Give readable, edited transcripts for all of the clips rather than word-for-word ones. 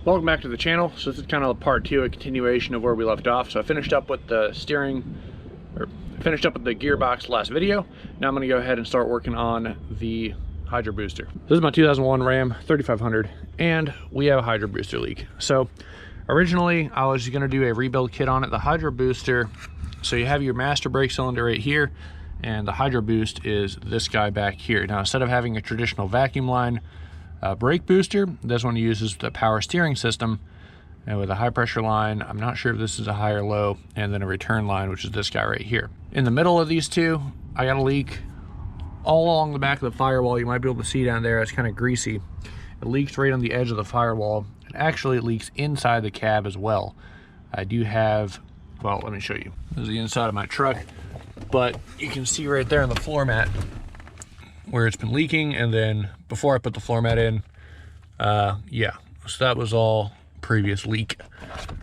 Welcome back to the channel. So this is kind of part two, a continuation of where we left off. So I finished up with the finished up with the gearbox last video. Now I'm going to go ahead and start working on the hydro booster. This is my 2001 Ram 3500 and we have a hydro booster leak. So originally I was going to do a rebuild kit on it. The hydro booster, so you have your master brake cylinder right here and the hydro boost is this guy back here. Now instead of having a traditional vacuum line brake booster, this one uses the power steering system, and with a high pressure line, I'm not sure if this is a high or low, and then a return line, which is this guy right here. In the middle of these two, I got a leak all along the back of the firewall. You might be able to see down there, it's kind of greasy. It leaks right on the edge of the firewall, and actually it leaks inside the cab as well. I do have, well, let me show you. This is the inside of my truck, but you can see right there on the floor mat where it's been leaking, and then before I put the floor mat in, yeah, so that was all previous leak.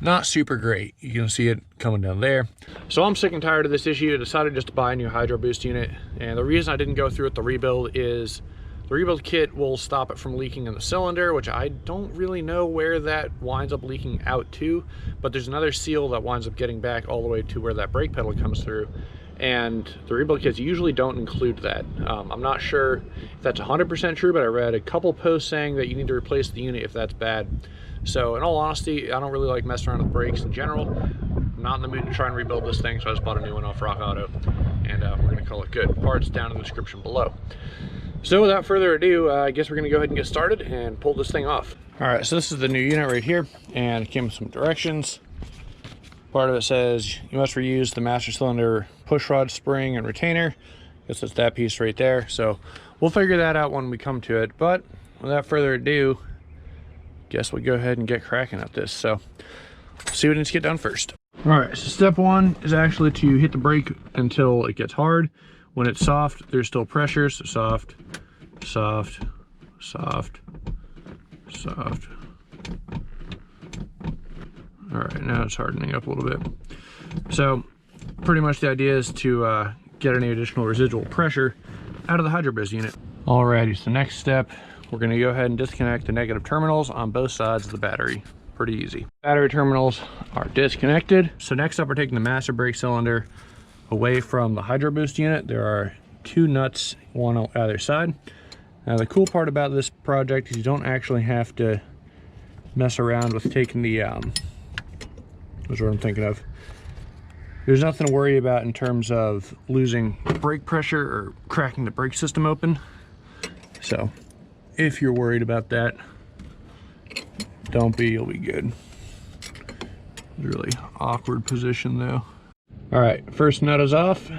Not super great. You can see it coming down there. So I'm sick and tired of this issue. I decided just to buy a new hydro boost unit, and the reason I didn't go through with the rebuild is the rebuild kit will stop it from leaking in the cylinder, which I don't really know where that winds up leaking out to, but there's another seal that winds up getting back all the way to where that brake pedal comes through, and the rebuild kits usually don't include that. I'm not sure if that's 100% true, but I read a couple posts saying that you need to replace the unit if that's bad. So in all honesty, I don't really like messing around with brakes in general. I'm not in the mood to try and rebuild this thing, so I just bought a new one off Rock Auto, and we're gonna call it good. Parts down in the description below. So without further ado, I guess we're gonna go ahead and get started and pull this thing off. All right, so this is the new unit right here, and it came with some directions. Part of it says you must reuse the master cylinder push rod spring and retainer. I guess it's that piece right there. So we'll figure that out when we come to it. But without further ado, guess we'll go ahead and get cracking at this. So see what needs to get done first. All right, so step one is actually to hit the brake until it gets hard. When it's soft, there's still pressure. So soft, soft, soft, soft. All right, now it's hardening up a little bit. So pretty much the idea is to get any additional residual pressure out of the hydro boost unit. Alrighty, so next step, we're gonna go ahead and disconnect the negative terminals on both sides of the battery. Pretty easy. Battery terminals are disconnected. So next up, we're taking the master brake cylinder away from the hydro boost unit. There are two nuts, one on either side. Now the cool part about this project is you don't actually have to mess around with taking the that's what I'm thinking of. There's nothing to worry about in terms of losing brake pressure or cracking the brake system open. So if you're worried about that, don't be, you'll be good. Really awkward position though. All right, first nut is off.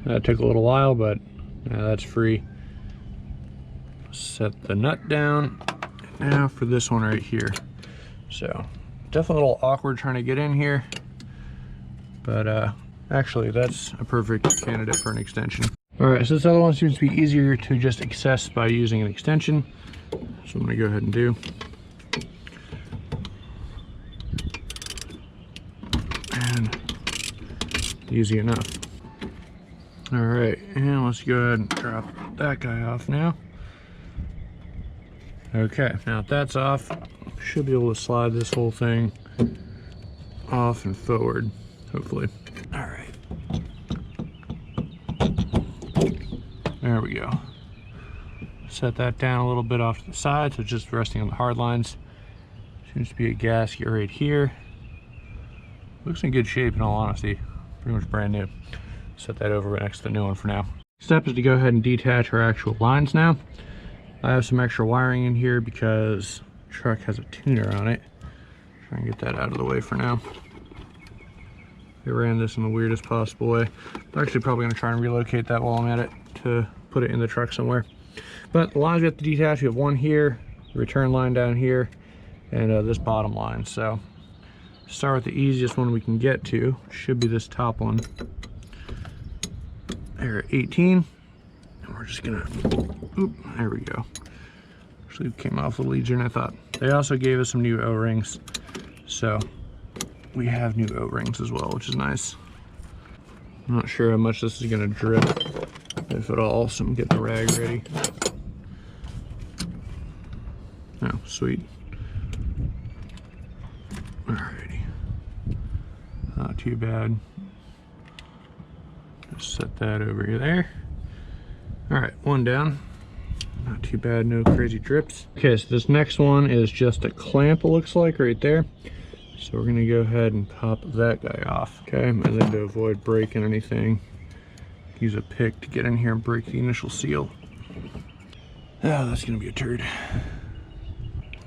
That took a little while, but now that's free. Set the nut down. Now for this one right here. So definitely a little awkward trying to get in here, but actually that's a perfect candidate for an extension. All right, so this other one seems to be easier to just access by using an extension. So I'm gonna go ahead and do. And easy enough. All right, and let's go ahead and drop that guy off now. Okay, now if that's off, should be able to slide this whole thing off and forward, hopefully. All right. There we go. Set that down a little bit off to the side, so it's just resting on the hard lines. Seems to be a gasket right here. Looks in good shape in all honesty. Pretty much brand new. Set that over next to the new one for now. Step is to go ahead and detach our actual lines now. I have some extra wiring in here because the truck has a tuner on it. Try and get that out of the way for now. They ran this in the weirdest possible way. I'm actually probably gonna try and relocate that while I'm at it to put it in the truck somewhere. But the lines we have to detach, we have one here, the return line down here, and this bottom line. So start with the easiest one we can get to, which should be this top one. There, 18. And we're just gonna, oop, there we go. Actually came off a little easier than I thought. They also gave us some new O-rings. So we have new O-rings as well, which is nice. I'm not sure how much this is gonna drip, if at all, so I'm getting the rag ready. Oh, sweet. Alrighty. Not too bad. Just set that over here there. Alright, one down. Not too bad, no crazy drips. Okay, so this next one is just a clamp, it looks like, right there. So we're gonna go ahead and pop that guy off. Okay, and then to avoid breaking anything, use a pick to get in here and break the initial seal. Oh, that's gonna be a turd.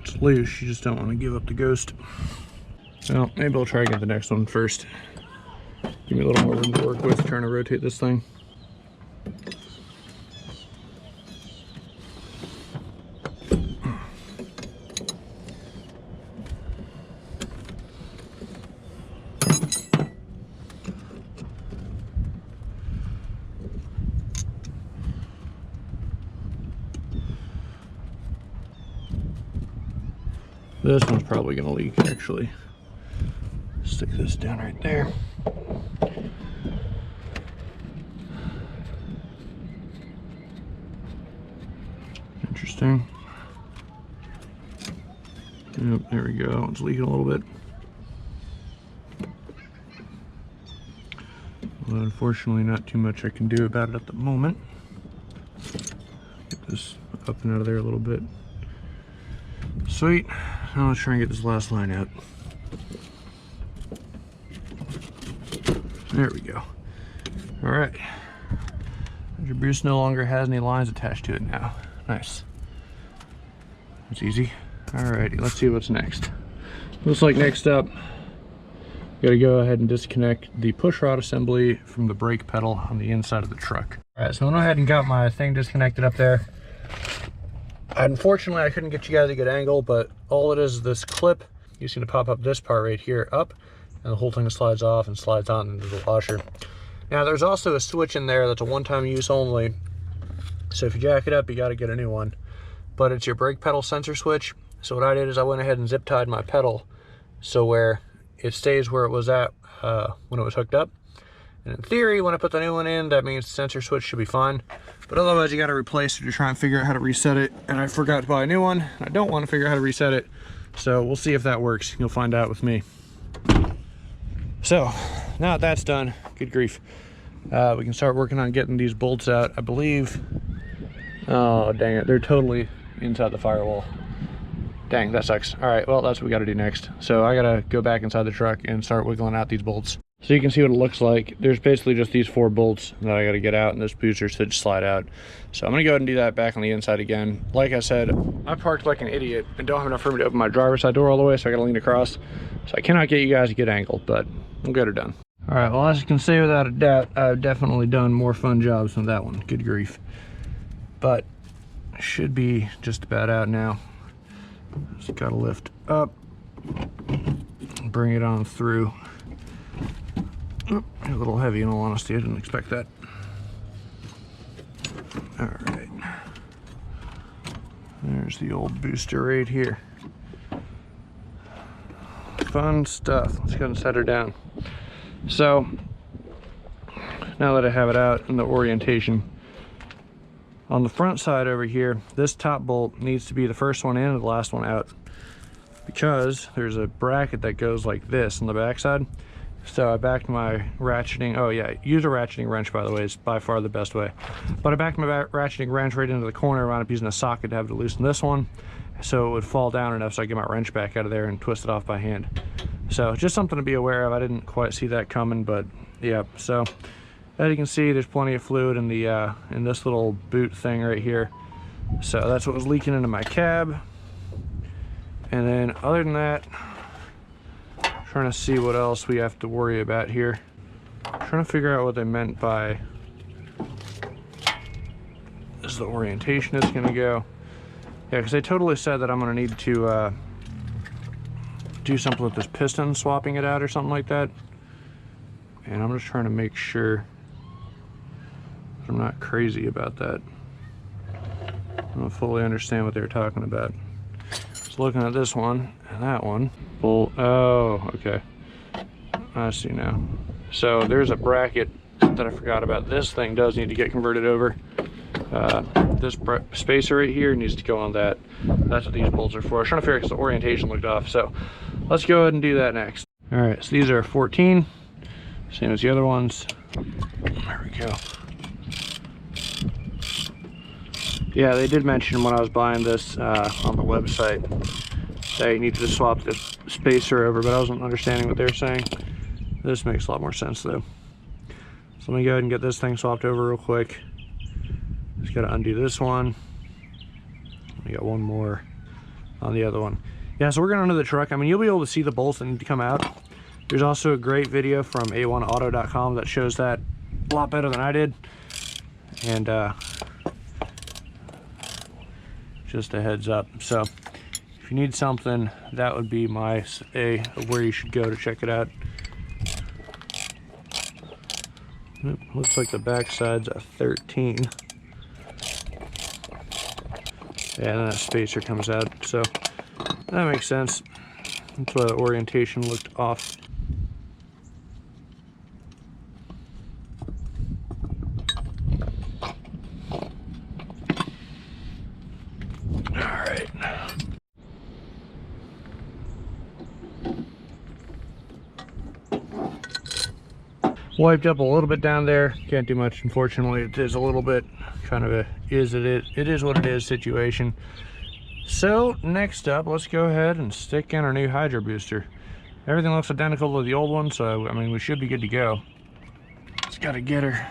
It's loose, you just don't want to give up the ghost. Well, maybe I'll try to get the next one first. Give me a little more room to work with, trying to rotate this thing. This one's probably gonna leak, actually. Stick this down right there. Interesting. Yep, there we go. It's leaking a little bit. Well, unfortunately, not too much I can do about it at the moment. Get this up and out of there a little bit. Sweet. Now let's try and get this last line out. There we go. All right. Your Bruce no longer has any lines attached to it now. Nice. That's easy. Alrighty, let's see what's next. Looks like next up, gotta go ahead and disconnect the push rod assembly from the brake pedal on the inside of the truck. Alright, so I went ahead and got my thing disconnected up there. Unfortunately, I couldn't get you guys a good angle, but all it is this clip. You just need to pop up this part right here up, and the whole thing slides off and slides on into the washer. Now, there's also a switch in there that's a one-time use only. So if you jack it up, you gotta get a new one. But it's your brake pedal sensor switch. So what I did is I went ahead and zip tied my pedal so where it stays where it was at when it was hooked up. And in theory, when I put the new one in, that means the sensor switch should be fine. But otherwise, you got to replace it to try and figure out how to reset it. And I forgot to buy a new one. I don't want to figure out how to reset it. So we'll see if that works. You'll find out with me. So now that that's done, good grief, we can start working on getting these bolts out. I believe, oh dang it, they're totally inside the firewall. Dang, that sucks. All right, well, that's what we got to do next. So I got to go back inside the truck and start wiggling out these bolts. So you can see what it looks like. There's basically just these 4 bolts that I got to get out, and this booster should slide out. So I'm going to go ahead and do that back on the inside again. Like I said, I parked like an idiot and don't have enough room to open my driver's side door all the way, so I got to lean across. So I cannot get you guys a good angle, but we'll get her done. All right, well, as you can see without a doubt, I've definitely done more fun jobs than that one. Good grief. But it should be just about out now. Just got to lift up, bring it on through. Oh, a little heavy, in all honesty. I didn't expect that. All right. There's the old booster right here. Fun stuff. Let's go and set her down. So, now that I have it out in the orientation, on the front side over here, this top bolt needs to be the first one in and the last one out, because there's a bracket that goes like this on the back side. So I backed my ratcheting, oh yeah, use a ratcheting wrench, by the way, is by far the best way. But I backed my ratcheting wrench right into the corner, wound up using a socket to have to loosen this one, so it would fall down enough so I get my wrench back out of there and twist it off by hand. So just something to be aware of. I didn't quite see that coming, but yeah. So as you can see, there's plenty of fluid in the in this little boot thing right here. So that's what was leaking into my cab. And then other than that, trying to see what else we have to worry about here. Trying to figure out what they meant by this is the orientation it's going to go. Yeah, because they totally said that I'm going to need to do something with this piston, swapping it out or something like that. And I'm just trying to make sure I'm not crazy about that. I don't fully understand what they were talking about. Just looking at this one and that one. Well, oh, okay. I see now. So there's a bracket that I forgot about. This thing does need to get converted over. This spacer right here needs to go on that. That's what these bolts are for. I was trying to figure out because the orientation looked off. So let's go ahead and do that next. All right, so these are 14, same as the other ones. There we go. Yeah, they did mention when I was buying this on the website that you need to swap the spacer over, but I wasn't understanding what they were saying. This makes a lot more sense though. So let me go ahead and get this thing swapped over real quick. Just gotta undo this one. We got one more on the other one. Yeah, so we're going under the truck. I mean, you'll be able to see the bolts that need to come out. There's also a great video from a1auto.com that shows that a lot better than I did. And just a heads up. So if you need something, that would be my say where you should go to check it out. Looks like the back side's a 13. Yeah, and then that spacer comes out, so that makes sense. That's why the orientation looked off. Alright. Wiped up a little bit down there. Can't do much, unfortunately. It is a little bit kind of a it is what it is situation. So next up, let's go ahead and stick in our new hydro booster. Everything looks identical to the old one, so I mean we should be good to go. Just gotta get her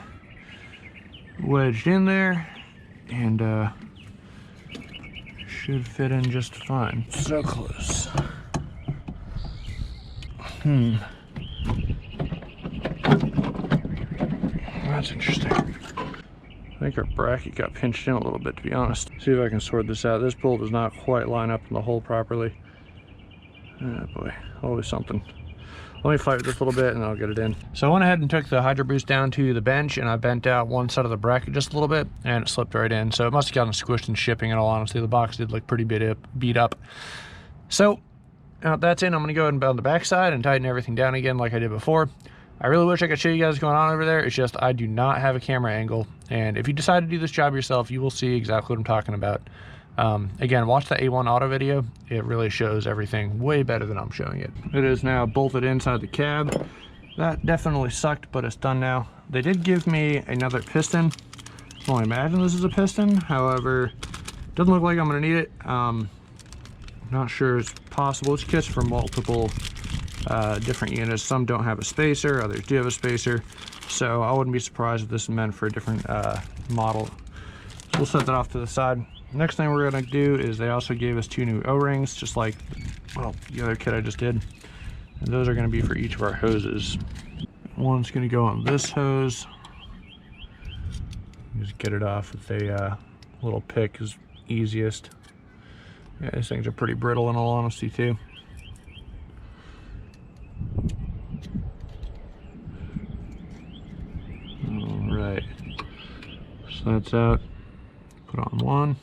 wedged in there, and should fit in just fine. So close. That's interesting. I think our bracket got pinched in a little bit, to be honest. See if I can sort this out. This bolt does not quite line up in the hole properly. Oh boy, always something. Let me fight with this a little bit and I'll get it in. So I went ahead and took the hydro boost down to the bench, and I bent out one side of the bracket just a little bit and it slipped right in. So it must have gotten squished in shipping, in all honesty. The box did look pretty beat up. So now that's in, I'm gonna go ahead and build the back side and tighten everything down again like I did before. I really wish I could show you guys what's going on over there. It's just I do not have a camera angle, and if you decide to do this job yourself, you will see exactly what I'm talking about. Again, watch the A1 Auto video. It really shows everything way better than I'm showing it. It is now bolted inside the cab. That definitely sucked, but it's done now. They did give me another piston. I can only imagine this is a piston. However, it doesn't look like I'm gonna need it. Not sure it's possible. It's kits for multiple different units. Some don't have a spacer, others do have a spacer, so I wouldn't be surprised if this is meant for a different model. So we'll set that off to the side. Next thing we're going to do is they also gave us 2 new O-rings, just like, well, the other kit I just did, and those are going to be for each of our hoses. One's going to go on this hose. Just get it off with a little pick is easiest. Yeah, these things are pretty brittle in all honesty too. Alright, so that's out. Put on one.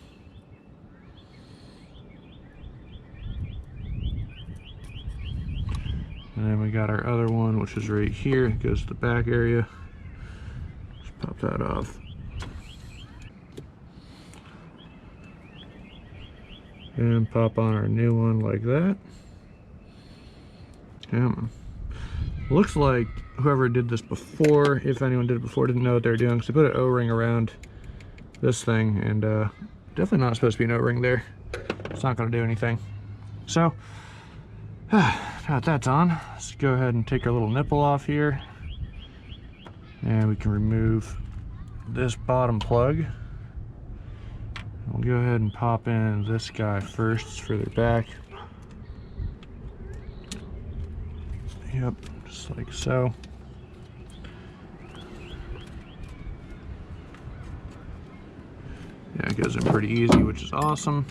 And then we got our other one, which is right here. It goes to the back area. Just pop that off. And pop on our new one like that. Looks like whoever did this before, if anyone did it before, didn't know what they were doing, because they put an O-ring around this thing, and definitely not supposed to be an O-ring there. It's not going to do anything. So, now that's on, let's go ahead and take our little nipple off here, and we can remove this bottom plug. We'll go ahead and pop in this guy first. It's further back. Yep, just like so. Yeah, it goes in pretty easy, which is awesome.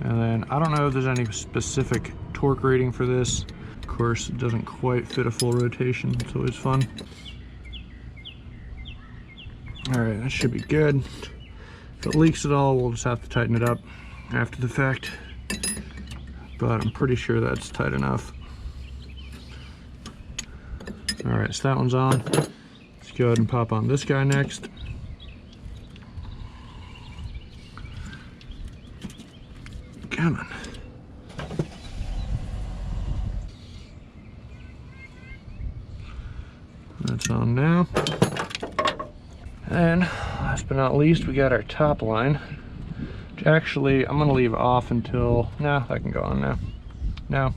And then I don't know if there's any specific torque rating for this. Of course, it doesn't quite fit a full rotation. It's always fun. All right, that should be good. If it leaks at all, we'll just have to tighten it up after the fact. But I'm pretty sure that's tight enough. All right, so that one's on. Let's go ahead and pop on this guy next. Come on. That's on now. And last but not least, we got our top line, which actually I'm gonna leave off until, no, that can go on now. No,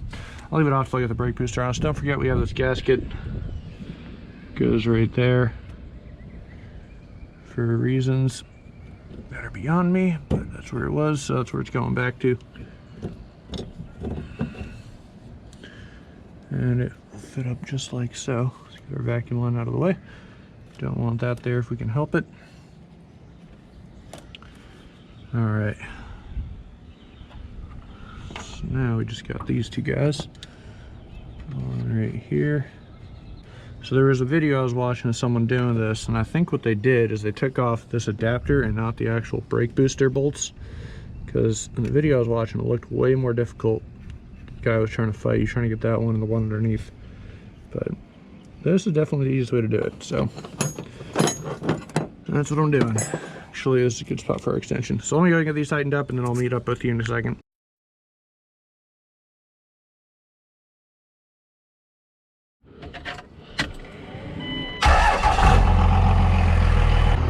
I'll leave it off until I get the brake booster on. So don't forget we have this gasket, goes right there for reasons that are beyond me, but that's where it was, so that's where it's going back to. And it will fit up just like so. Let's get our vacuum line out of the way. Don't want that there if we can help it. All right. So now we just got these two guys on right here. So there was a video I was watching of someone doing this, and I think what they did is they took off this adapter and not the actual brake booster bolts, because in the video I was watching it looked way more difficult. The guy was trying to fight, he's trying to get that one and the one underneath. But this is definitely the easiest way to do it, so that's what I'm doing. Actually, this is a good spot for our extension. So let me go and get these tightened up, and then I'll meet up with you in a second.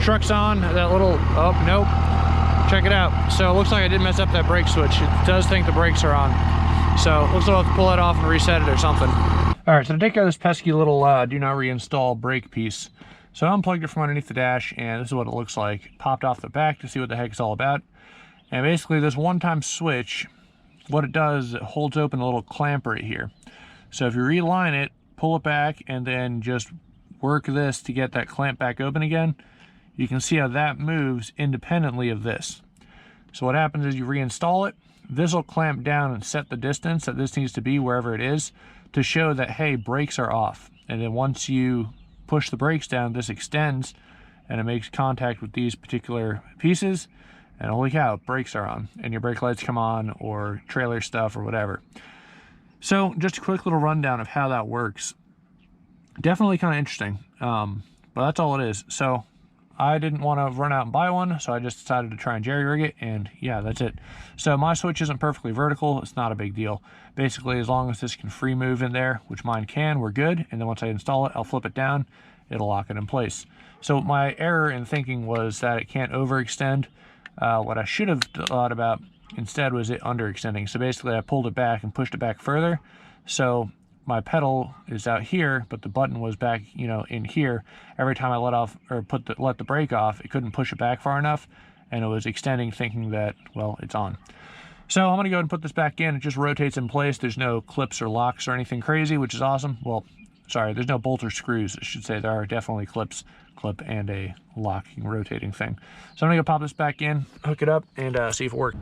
Truck's on, that little, oh, nope. Check it out. So it looks like I did mess up that brake switch. It does think the brakes are on. So looks like I'll have to pull that off and reset it or something. All right, so to take out this pesky little do not reinstall brake piece. So I unplugged it from underneath the dash, and this is what it looks like. Popped off the back to see what the heck it's all about. And basically this one-time switch, what it does is it holds open a little clamp right here. So if you realign it, pull it back, and then just work this to get that clamp back open again, you can see how that moves independently of this. So what happens is you reinstall it, this will clamp down and set the distance that this needs to be wherever it is to show that, hey, brakes are off. And then once you push the brakes down, this extends and it makes contact with these particular pieces, and holy cow, brakes are on and your brake lights come on, or trailer stuff or whatever. So just a quick little rundown of how that works. Definitely kind of interesting, but that's all it is. So I didn't want to run out and buy one, so I just decided to try and jerry rig it, and yeah, that's it. So my switch isn't perfectly vertical, it's not a big deal. Basically, as long as this can free move in there, which mine can, we're good. And then once I install it, I'll flip it down, it'll lock it in place. So my error in thinking was that it can't overextend. What I should have thought about instead was it underextending. So basically I pulled it back and pushed it back further. So my pedal is out here, but the button was back, you know, in here. Every time I let off or let the brake off, it couldn't push it back far enough, and it was extending, thinking that, well, it's on. So I'm gonna go ahead and put this back in. It just rotates in place. There's no clips or locks or anything crazy, which is awesome. Well, sorry, there's no bolts or screws, I should say. There are definitely clip and a locking, rotating thing. So I'm gonna go pop this back in, hook it up, and see if it works.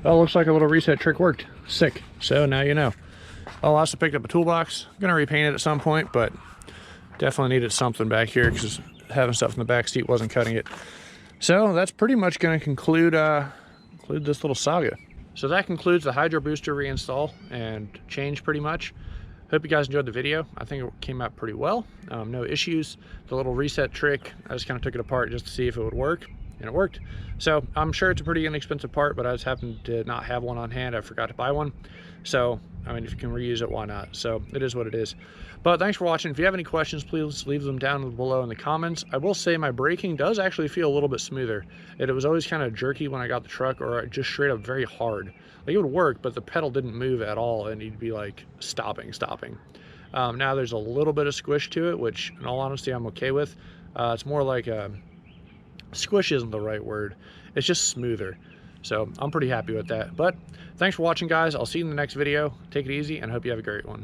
Well, looks like a little reset trick worked. Sick. So now you know. I also picked up a toolbox. I'm gonna repaint it at some point, but definitely needed something back here because having stuff in the back seat wasn't cutting it. So that's pretty much gonna conclude this little saga. So that concludes the hydro booster reinstall and change pretty much. Hope you guys enjoyed the video. I think it came out pretty well. No issues. The little reset trick, I just kind of took it apart just to see if it would work, and it worked. So I'm sure it's a pretty inexpensive part, but I just happened to not have one on hand. I forgot to buy one. So, I mean, if you can reuse it, why not? So it is what it is. But thanks for watching. If you have any questions, please leave them down below in the comments. I will say my braking does actually feel a little bit smoother. It was always kind of jerky when I got the truck, or just straight up very hard. Like, it would work, but the pedal didn't move at all, and you'd be like stopping. Now there's a little bit of squish to it, which in all honesty I'm okay with. It's more like squish isn't the right word, it's just smoother. So I'm pretty happy with that. But thanks for watching, guys. I'll see you in the next video. Take it easy, and hope you have a great one.